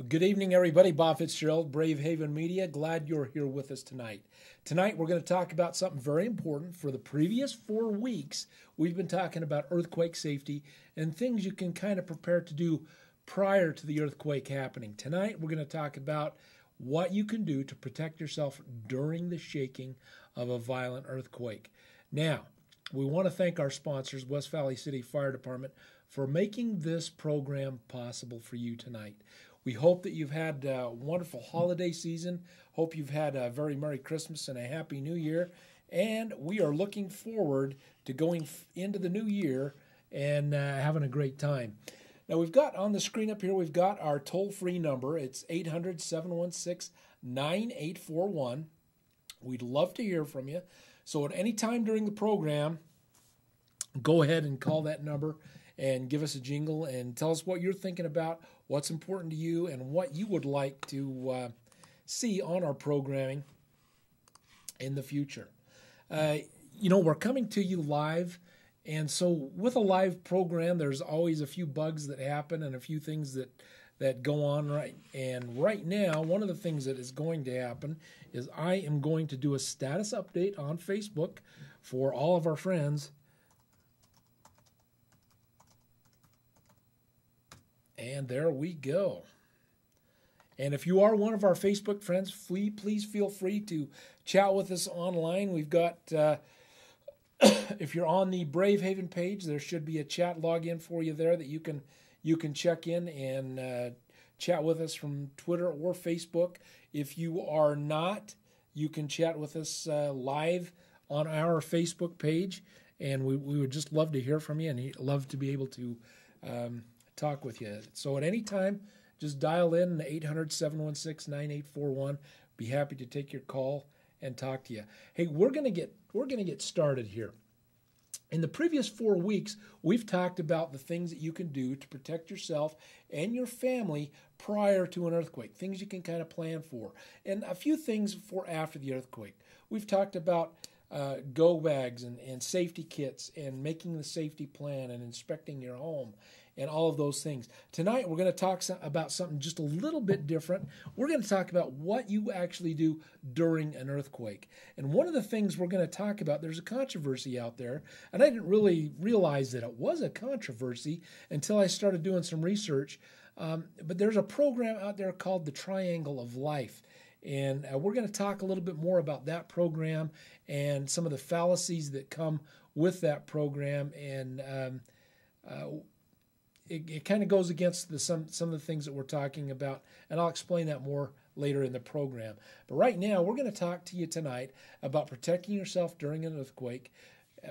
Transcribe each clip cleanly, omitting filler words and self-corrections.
Good evening, everybody. Bob Fitzgerald, Brave Haven Media. Glad you're here with us tonight. Tonight, we're going to talk about something very important. For the previous 4 weeks, we've been talking about earthquake safety and things you can kind of prepare to do prior to the earthquake happening. Tonight, we're going to talk about what you can do to protect yourself during the shaking of a violent earthquake. Now, we want to thank our sponsors, West Valley City Fire Department, for making this program possible for you tonight. We hope that you've had a wonderful holiday season. Hope you've had a very Merry Christmas and a Happy New Year. And we are looking forward to going into the new year and having a great time. Now, we've got on the screen up here, we've got our toll-free number. It's 800-716-9841. We'd love to hear from you. So at any time during the program, go ahead and call that number and give us a jingle and tell us what you're thinking about, what's important to you, and what you would like to see on our programming in the future. We're coming to you live, and so with a live program, there's always a few bugs that happen and a few things that go on right. And right now, one of the things that is going to happen is I am going to do a status update on Facebook for all of our friends. And there we go. And if you are one of our Facebook friends, please feel free to chat with us online. We've got, if you're on the Brave Haven page, there should be a chat login for you there that you can check in and chat with us from Twitter or Facebook. If you are not, you can chat with us live on our Facebook page. And we would just love to hear from you and love to be able to talk with you. So at any time, just dial in 800-716-9841. Be happy to take your call and talk to you. Hey, we're gonna get started here. In the previous 4 weeks, we've talked about the things that you can do to protect yourself and your family prior to an earthquake, things you can kind of plan for, and a few things for after the earthquake. We've talked about go bags and safety kits and making the safety plan and inspecting your home and all of those things. Tonight, we're going to talk about something just a little bit different. We're going to talk about what you actually do during an earthquake. And one of the things we're going to talk about, there's a controversy out there, and I didn't really realize that it was a controversy until I started doing some research. But there's a program out there called the Triangle of Life. And we're going to talk a little bit more about that program and some of the fallacies that come with that program. And it kind of goes against some of the things that we're talking about. And I'll explain that more later in the program. But right now, we're going to talk to you tonight about protecting yourself during an earthquake.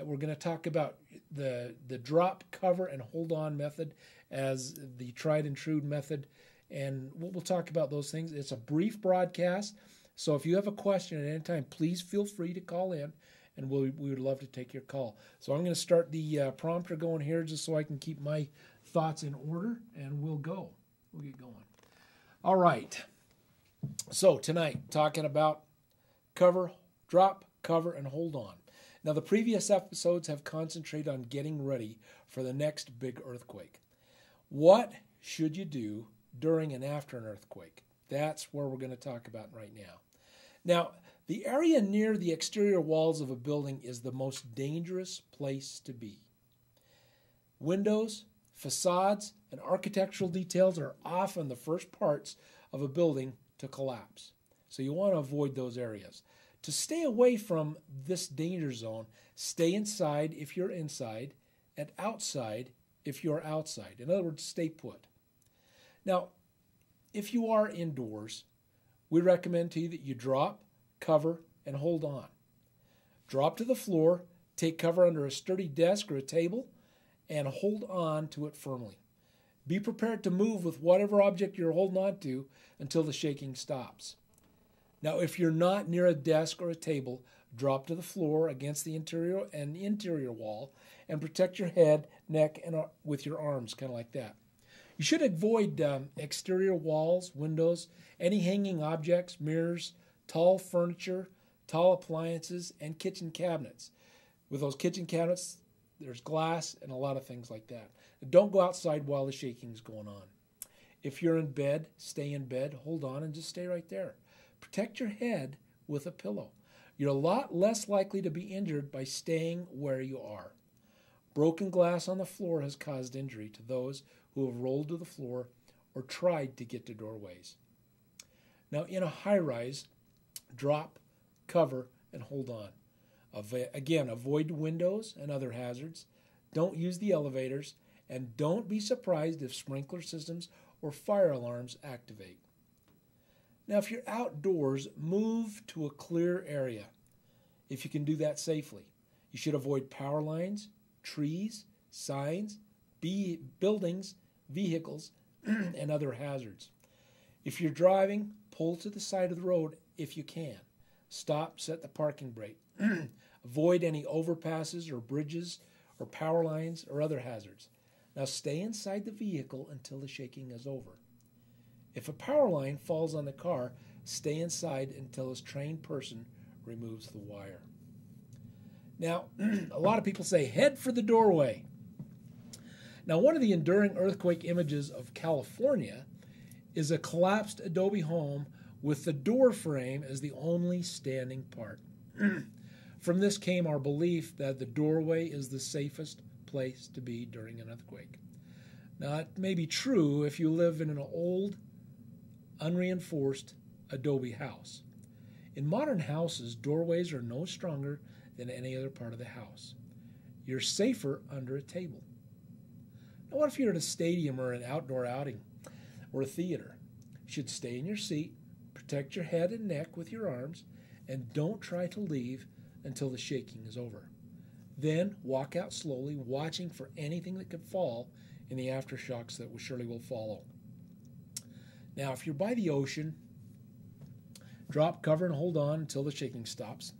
We're going to talk about the drop, cover, and hold on method as the tried and true method. And we'll talk about those things. It's a brief broadcast, so if you have a question at any time, please feel free to call in, and we would love to take your call. So I'm going to start the prompter going here just so I can keep my thoughts in order, and we'll get going. All right. So tonight, talking about drop, cover, and hold on. Now, the previous episodes have concentrated on getting ready for the next big earthquake. What should you do during and after an earthquake? That's where we're going to talk about right now. Now, the area near the exterior walls of a building is the most dangerous place to be. Windows, facades, and architectural details are often the first parts of a building to collapse. So you want to avoid those areas. To stay away from this danger zone, stay inside if you're inside, and outside if you're outside. In other words, stay put. Now, if you are indoors, we recommend to you that you drop, cover, and hold on. Drop to the floor, take cover under a sturdy desk or a table, and hold on to it firmly. Be prepared to move with whatever object you're holding on to until the shaking stops. Now, if you're not near a desk or a table, drop to the floor against the interior wall and protect your head, neck, and with your arms, kind of like that. You should avoid exterior walls, windows, any hanging objects, mirrors, tall furniture, tall appliances, and kitchen cabinets. With those kitchen cabinets, there's glass and a lot of things like that. Don't go outside while the shaking is going on. If you're in bed, stay in bed, hold on, and just stay right there. Protect your head with a pillow. You're a lot less likely to be injured by staying where you are. Broken glass on the floor has caused injury to those who have rolled to the floor or tried to get to doorways. Now, in a high-rise, drop, cover, and hold on. Again, avoid windows and other hazards. Don't use the elevators, and don't be surprised if sprinkler systems or fire alarms activate. Now, if you're outdoors, move to a clear area if you can do that safely. You should avoid power lines, trees, signs, buildings, vehicles, and other hazards. If you're driving, pull to the side of the road if you can. Stop, set the parking brake. Avoid any overpasses or bridges or power lines or other hazards. Now stay inside the vehicle until the shaking is over. If a power line falls on the car, stay inside until a trained person removes the wire. Now, a lot of people say, head for the doorway. Now, one of the enduring earthquake images of California is a collapsed adobe home with the door frame as the only standing part. From this came our belief that the doorway is the safest place to be during an earthquake. Now, it may be true if you live in an old, unreinforced adobe house. In modern houses, doorways are no stronger than any other part of the house. You're safer under a table. Now, what if you're at a stadium or an outdoor outing or a theater? You should stay in your seat, protect your head and neck with your arms, and don't try to leave until the shaking is over. Then walk out slowly, watching for anything that could fall in the aftershocks that surely will follow. Now, if you're by the ocean, drop, cover, and hold on until the shaking stops.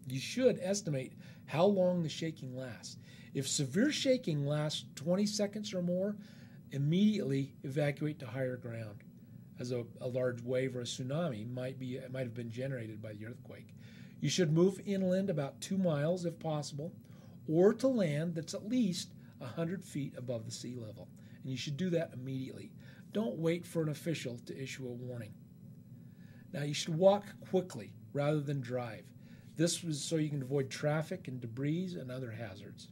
You should estimate how long the shaking lasts. If severe shaking lasts 20 seconds or more, immediately evacuate to higher ground, as a large wave or a tsunami might have been generated by the earthquake. You should move inland about 2 miles if possible, or to land that's at least 100 feet above the sea level. And you should do that immediately. Don't wait for an official to issue a warning. Now, you should walk quickly rather than drive. This was so you can avoid traffic and debris and other hazards.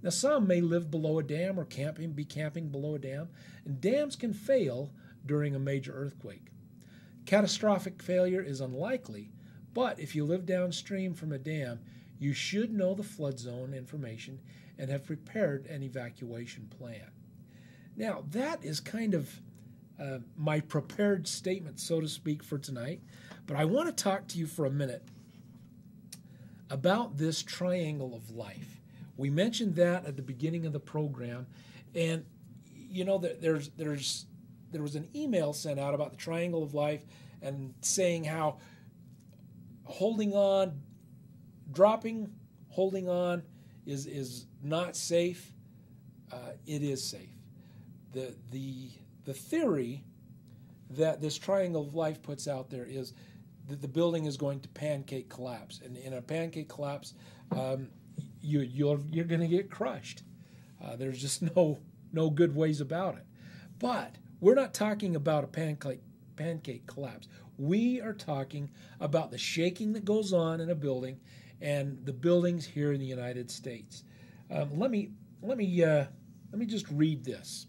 Now, some may live below a dam or be camping below a dam, and dams can fail during a major earthquake. Catastrophic failure is unlikely, but if you live downstream from a dam, you should know the flood zone information and have prepared an evacuation plan. Now, that is kind of my prepared statement, so to speak, for tonight, but I want to talk to you for a minute about this triangle of life. We mentioned that at the beginning of the program, and you know that there was an email sent out about the triangle of life and saying how holding on, dropping, holding on is not safe. It is safe. The theory that this triangle of life puts out there is that the building is going to pancake collapse, and in a pancake collapse, you're going to get crushed. There's just no good ways about it. But we're not talking about a pancake collapse. We are talking about the shaking that goes on in a building, and the buildings here in the United States. Let me just read this.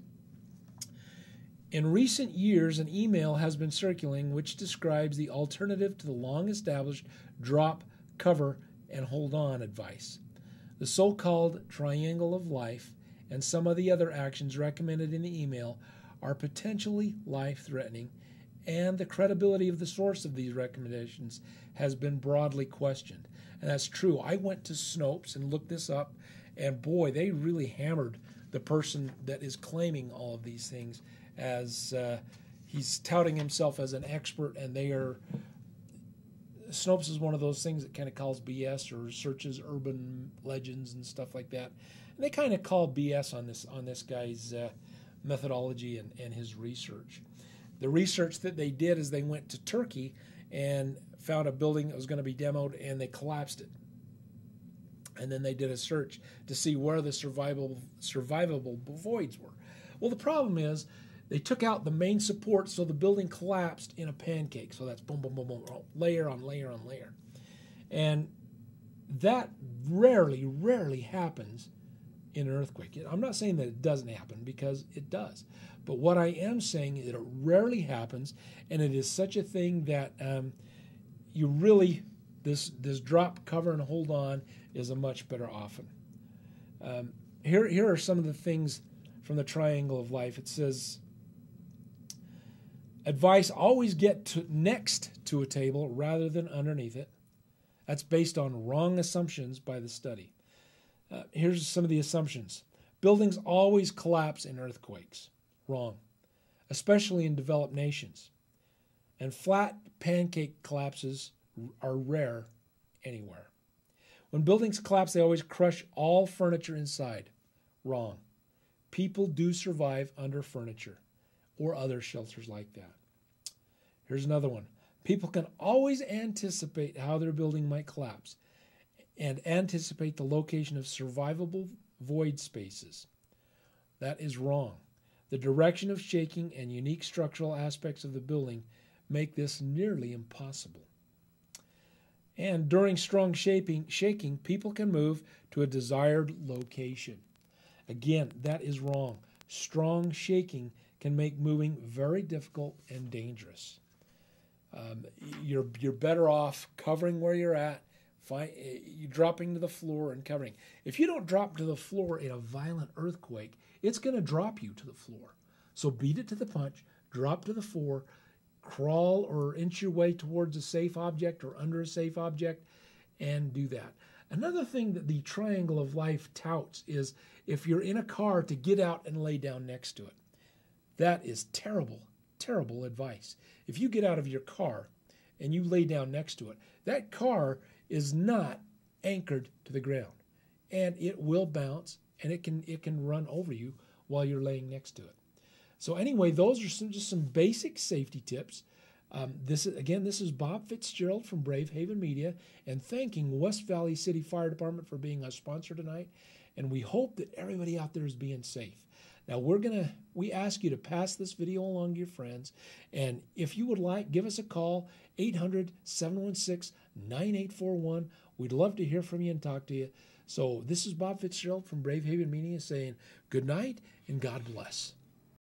In recent years, an email has been circulating which describes the alternative to the long-established drop, cover, and hold on advice. The so-called triangle of life and some of the other actions recommended in the email are potentially life-threatening, and the credibility of the source of these recommendations has been broadly questioned. And that's true. I went to Snopes and looked this up, and boy, they really hammered the person that is claiming all of these things as he's touting himself as an expert, and Snopes is one of those things that kind of calls BS or searches urban legends and stuff like that. And they kind of call BS on this guy's methodology and his research. The research that they did is they went to Turkey and found a building that was going to be demoed, and they collapsed it. And then they did a search to see where the survivable voids were. Well, the problem is They took out the main support, so the building collapsed in a pancake. So that's boom, boom, boom, boom, layer on layer on layer. And that rarely happens in an earthquake. I'm not saying that it doesn't happen, because it does. But what I am saying is that it rarely happens, and it is such a thing that you really, this drop, cover, and hold on is a much better option. Here are some of the things from the triangle of life. It says, advice, always get next to a table rather than underneath it. That's based on wrong assumptions by the study. Here's some of the assumptions. Buildings always collapse in earthquakes. Wrong, especially in developed nations. And flat pancake collapses are rare anywhere. When buildings collapse, they always crush all furniture inside. Wrong. People do survive under furniture or other shelters like that. Here's another one. People can always anticipate how their building might collapse and anticipate the location of survivable void spaces. That is wrong. The direction of shaking and unique structural aspects of the building make this nearly impossible. And during strong shaking, people can move to a desired location. Again, that is wrong. Strong shaking can make moving very difficult and dangerous. You're better off covering where you're at, you dropping to the floor and covering. If you don't drop to the floor in a violent earthquake, it's going to drop you to the floor. So beat it to the punch, drop to the floor, crawl or inch your way towards a safe object or under a safe object, and do that. Another thing that the triangle of life touts is if you're in a car, to get out and lay down next to it. That is terrible, terrible advice. If you get out of your car and you lay down next to it, that car is not anchored to the ground, and it will bounce, and it can run over you while you're laying next to it. So anyway, those are just some basic safety tips. This is Bob Fitzgerald from Brave Haven Media, and thanking West Valley City Fire Department for being our sponsor tonight. And we hope that everybody out there is being safe. Now we ask you to pass this video along to your friends, and if you would like, give us a call, 800-716-9841. We'd love to hear from you and talk to you. So this is Bob Fitzgerald from Brave Haven Media saying good night and God bless.